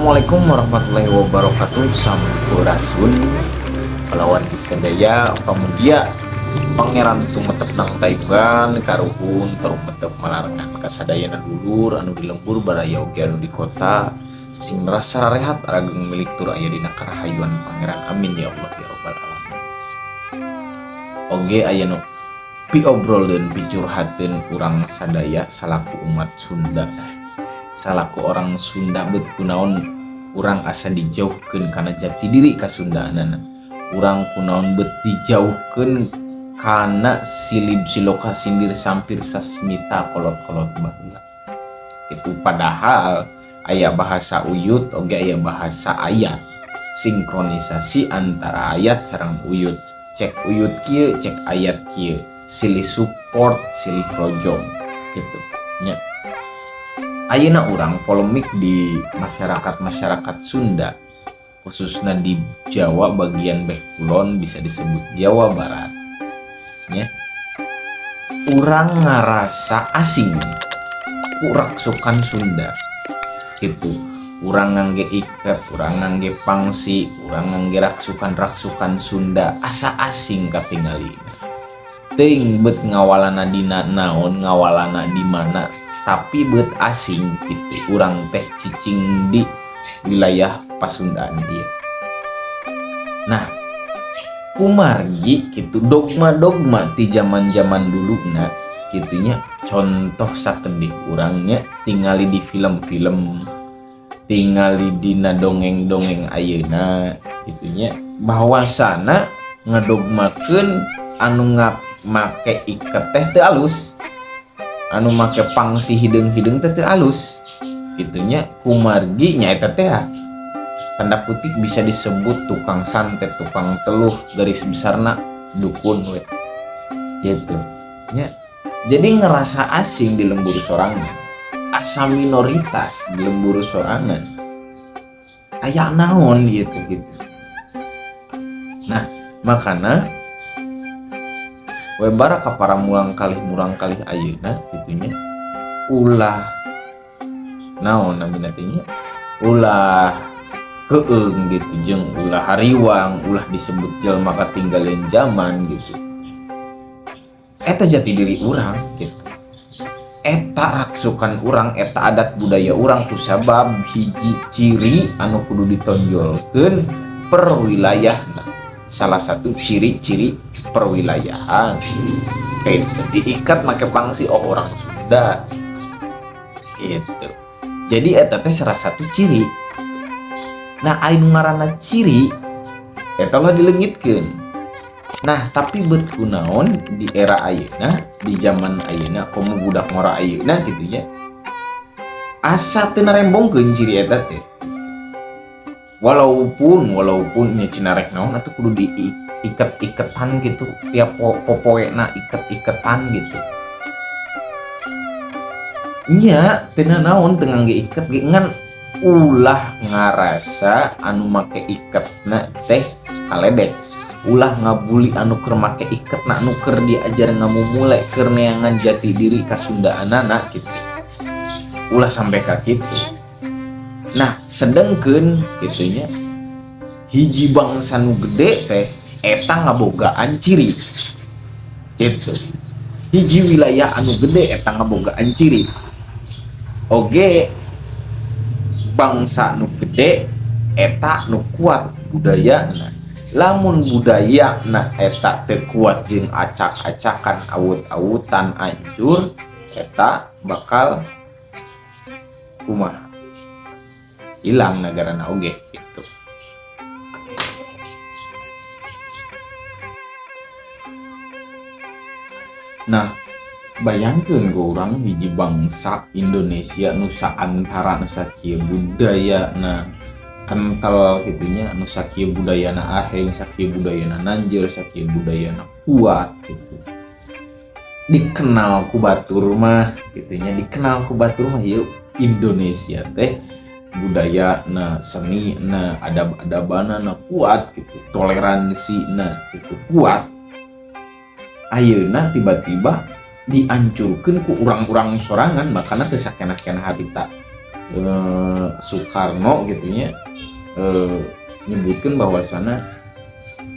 Assalamualaikum warahmatullahi wabarakatuh. Sampurasun pelawan sadaya pamudia pangeran tumetep nang Taiwan karuhun terumetep malarengan kasadayana dulur anu di lembur baraya oge anu di kota sing rasa rehat rageng milik tur aya dina karahayuan pangeran amin ya Allah ya rabbal alamin. Oge aya nu piobrolkeun picurhatkeun urang sadaya salaku umat Sunda. Salaku orang Sunda bet kunaon urang asa dijauhkeun kana jati diri kasundaanana. Urang kunaon bet dijauhkeun kana silib siloka sindir sampir sasmita kolot-kolot baheula. Itu padahal aya bahasa uyut oge aya bahasa ayat. Sinkronisasi antara ayat sareng uyut. Cek uyut kieu, cek ayat kieu. Silih support, silih projong gitu nya. Ayeuna urang polemik di masyarakat Sunda khususnya di Jawa bagian beh kulon bisa disebut Jawa Barat nya. Urang ngarasa asing ku raksukan Sunda gitu. Urang ngangge iket, urang ngangge pangsi, urang ngangge raksukan Sunda asa asing katingali. Teuing bet ngawalana dina naon, ngawalana di mana, tapi bet asing gitu. Urang teh cicing di wilayah Pasundaan dia. Nah, kumargi gitu dogma-dogma ti zaman-zaman duluna gitunya. Contoh sakedik urangnya tingali di film-film, tingali dina dongeng-dongeng ayeuna gitunya, bahwasana ngedogmakeun anu make iket teh teu alus, anu make pangsi hideung-hideung teh teu alus gitunya. Kumargi nyaeta teh tanda kutip bisa disebut tukang santet, tukang teluh, garis besarna dukun we gitu nya. Jadi ngerasa asing di lembur sorangan, asa minoritas di lembur sorangan, aya naon gitu. Nah makana webara ka para murang kalih ayeuna gitunya ulah naon namina teh nya, ulah keung gitu jeung ulah hariwang, ulah disebut jelma katinggalin zaman gitu. Eta jati diri urang gitu, eta raksukan urang, eta adat budaya urang kusabab hiji ciri anu kudu ditonjolkeun perwilayahna. Salah satu ciri-ciri perwilayahan kayak diikat make pangsi orang Sunda gitu. Jadi eta teh salah satu ciri. Nah anu ngaranna ciri eta lah dileungitkeun. Nah tapi bet kunaon di era ayeuna, di zaman ayeuna komo budak ngora ayeuna gitu nya, asa teu narembongkeun ciri eta teh. Walaupun nya cenarek naon atuh kudu diiket-iketan gitu, tiap popoena iket-iketan gitu nya. Teu naon teu ngangge iket ge ngan ulah ngarasa anu make iketna teh kaledek, ulah ngabuli anu keur make iketna anu keur diajar ngamumule keur neangan jati diri kasundaanana gitu, ulah sampai ka kitu. Nah sedengkeun gitunya hiji bangsa nu gede teh eta ngabogaan ciri gitu. Hiji wilayah anu gede eta ngabogaan ciri. Oge bangsa nu gede eta nu kuat budayana. Lamun budayana eta teu kuat jeung acak-acakan, awut-awutan hancur, eta bakal kumaha hilang negarana oge gitu. Nah bayangkeun go urang hiji bangsa Indonesia nusa antara nusa kieu budayana kental gitunya, anu sakieu budayana aheng, sakieu budayana nanjeur, sakieu budayana kuat gitu. Dikenal ku batur mah gitunya, dikenal ku batur mah yeuh Indonesia teh budaya na seni na adab-adabana na kuat gitu, toleransi na gitu kuat. Ayeuna tiba-tiba dihancurkeun ku urang-urang sorangan, makana teu sakena-kena harita Soekarno gitunya nyebutkan bahwasana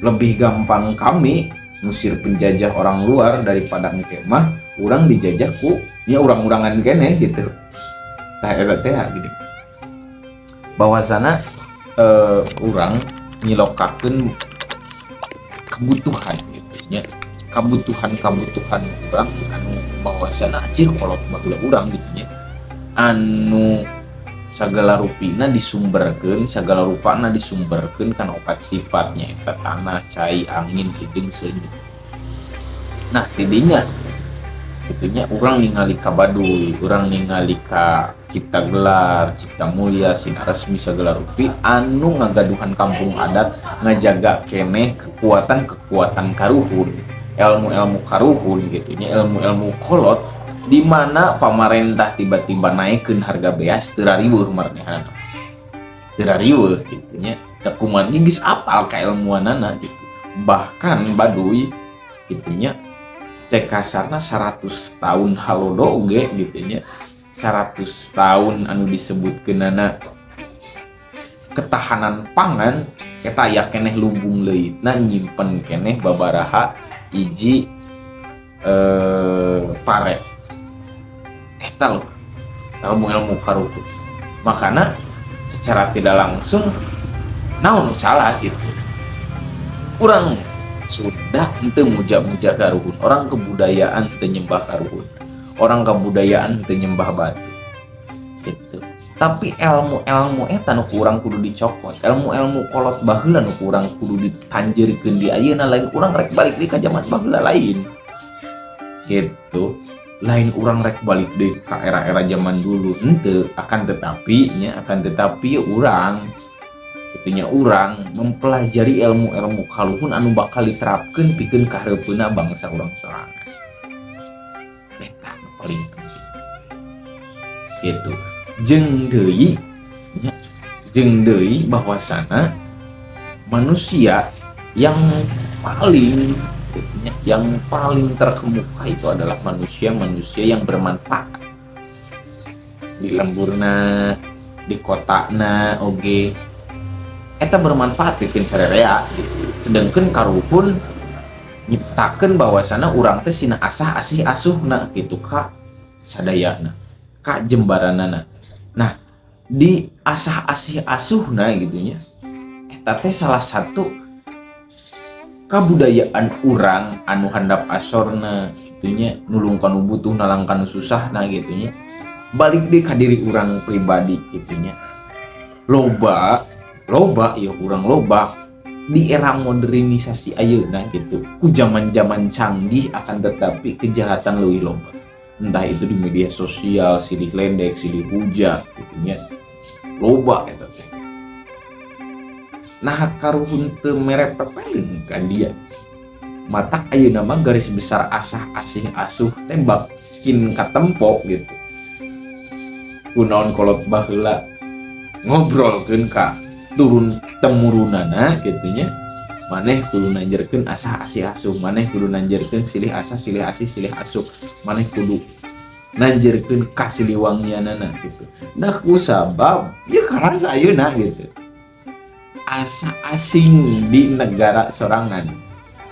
lebih gampang kami ngusir penjajah orang luar daripada mah orang dijajah ku ya orang-orangan kene gitu. Tah eta teh gitu. Bahwasana orang nyilokakeun kebutuhan gitu nya. Kebutuhan orang anu bahwasana acir kolot baheula urang gitu nya. Anu sagala rupina disumberkeun, sagala rupana disumberkeun kana opat sifatnya eta tanah, cai, angin, jeung seuneu. Nah, tidinya itunya urang ningali ka Baduy, urang ningali ka Cipta Gelar, Cipta Mulia, Sinar Resmi sagala rupi anu ngagaduhan kampung adat ngajaga keneh kekuatan karuhun, ilmu-ilmu karuhun gitu nya, ilmu-ilmu kolot di mana pemerintah tiba-tiba naikkeun harga beas teu rariweuh marnehanna. Teu rariweuh kitu nya. Da kumaha geus apal kailmuanana gitu. Bahkan Baduy kitu nya cek kasarna 100 tahun halodo oge gitu nya. 100 tahun anu disebutkeunana ketahanan pangan eta aya keneh lumbung leutna nyimpen keneh babaraha iji pare. Eta loh ilmu karuhun. Makanya secara tidak langsung naon salah gitu. Orang sudah henteu muja-muja karuhun. Orang kebudayaan teu nyembah karuhun. Orang kebudayaan teu nyembah batu. Gitu. Tapi ilmu-ilmu eta nu urang kudu dicokot. Ilmu-ilmu kolot baheula nu urang kudu ditanjeurkeun di ayeuna lain urang rek balik deui ka zaman baheula lain. Gitu. Lain orang rek balik deh ke era-era zaman dulu ente akan tetapi orang itunya orang mempelajari ilmu-ilmu kaluhun anu bakal diterapkeun pikeun kahareupeuna bangsa urang sorangan eta paling penting gitu. Jeung deui bahwasana manusia yang paling terkemuka itu adalah manusia yang bermanfaat di lemburna, di kotana oge eta bermanfaat bikin sarerea gitu. Sedangkan karuhun nyiptakeun bahwasana urang teh sina asah asih asuhna gitu ka sadayana ka jembaranana. Nah di asah asih asuhna gitunya eta teh salah satu kabudayaan urang anu handap asorna gitunya, nulung kanu butuh nalang kanu susahna gitunya, balik deh ka diri urang pribadi gitunya. Loba ya urang loba di era modernisasi ayeuna gitu ku zaman-zaman canggih akan tetapi kejahatan leuwih loba. Entah itu di media sosial, silih ledek, silih hujat gitunya. Loba eta teh. Nah karuhun teu mere pepelin kan dia matak ayeuna mah garis besar asah asih asuh tembakin ka tempo gitu kunaon kolot baheula ngobrolkeun ka turun temurunana gitunya maneh kudu nanjerkeun asah asih asuh, maneh kudu nanjerkeun silih asah silih asih silih asuh, maneh kudu nanjerkeun kasiliwangianana gitu. Nah kusabab ya karena ayeuna gitu asa asing di negara sorangan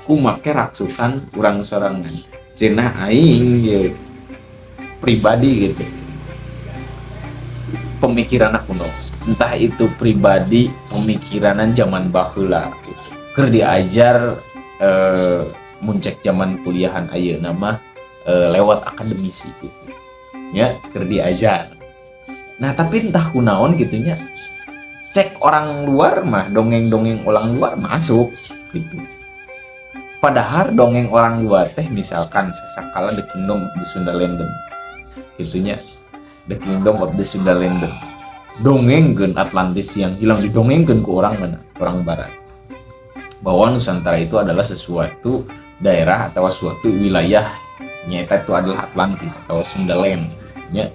ku make raksukan urang sorangan cenah aing ya pribadi gitu pemikiran kuno entah itu pribadi pemikiranan zaman baheula gitu. Keur diajar muncek zaman kuliahan ayeuna mah lewat akademisi gitu ya keur diajar. Nah tapi entah kunaon gitunya cek orang luar mah dongeng-dongeng orang luar masuk gitu. Padahal dongeng orang luar teh misalkan sasakala The Kingdom of the Sundalenden gitunya, The Kingdom of the Sundalenden dongengkeun Atlantis yang hilang didongengkeun ku orang mana? Orang barat. Bahwa Nusantara itu adalah sesuatu daerah atau suatu wilayah nyata itu adalah Atlantis atau Sundaland ya.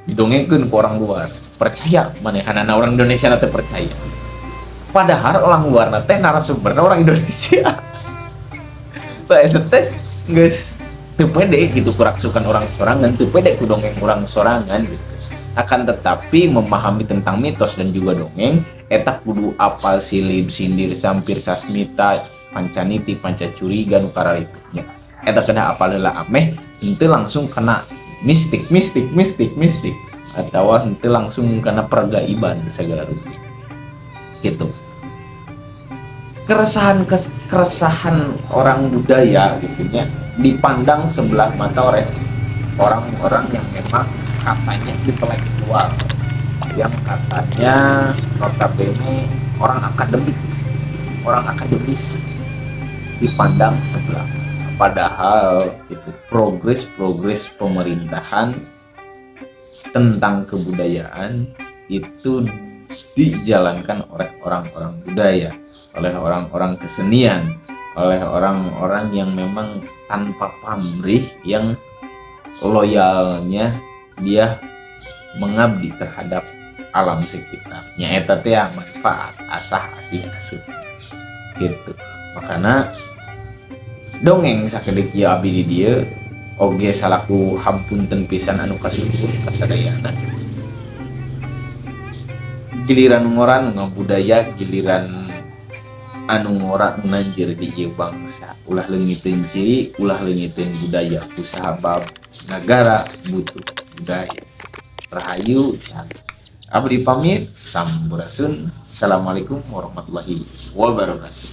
Didongengkeun ke orang luar percaya manehanana orang Indonesia nanti percaya padahal orang luar nanti narasumberna orang Indonesia itu teh geus teu pede gitu kuraksukan orang sorangan teu pede ku dongeng orang sorangan gitu Akan tetapi memahami tentang mitos dan juga dongeng eta kudu apal silib sindir sampir sasmita pancaniti pancacuriga nukara itu nya. Eta kena apal heula ameh henteu langsung kena mistik atau henteu langsung kena pergaiban segala rupa gitu. Keresahan orang budaya gitu nya dipandang sebelah mata oleh orang-orang yang memang katanya intelektual, yang katanya notabene orang akademis dipandang sebelah mata. Padahal itu progres pemerintahan tentang kebudayaan itu dijalankan oleh orang-orang budaya, oleh orang-orang kesenian, oleh orang-orang yang memang tanpa pamrih, yang loyalnya dia mengabdi terhadap alam sekitarnya. Eta teh manfaat asah asih asuh gitu. Makanya dongeng sakedik ya abdi di dieu oge salaku hampunten pisan anu kasumpul kasadayana. Giliran ngoran ngabudaya, giliran anu ngora nanjir di ieu bangsa, ulah leungiteun ciri, ulah leungiteun budaya, usaha bab negara butuh budaya. Rahayu abdi pamit, sampurasun. Assalamualaikum warahmatullahi wabarakatuh.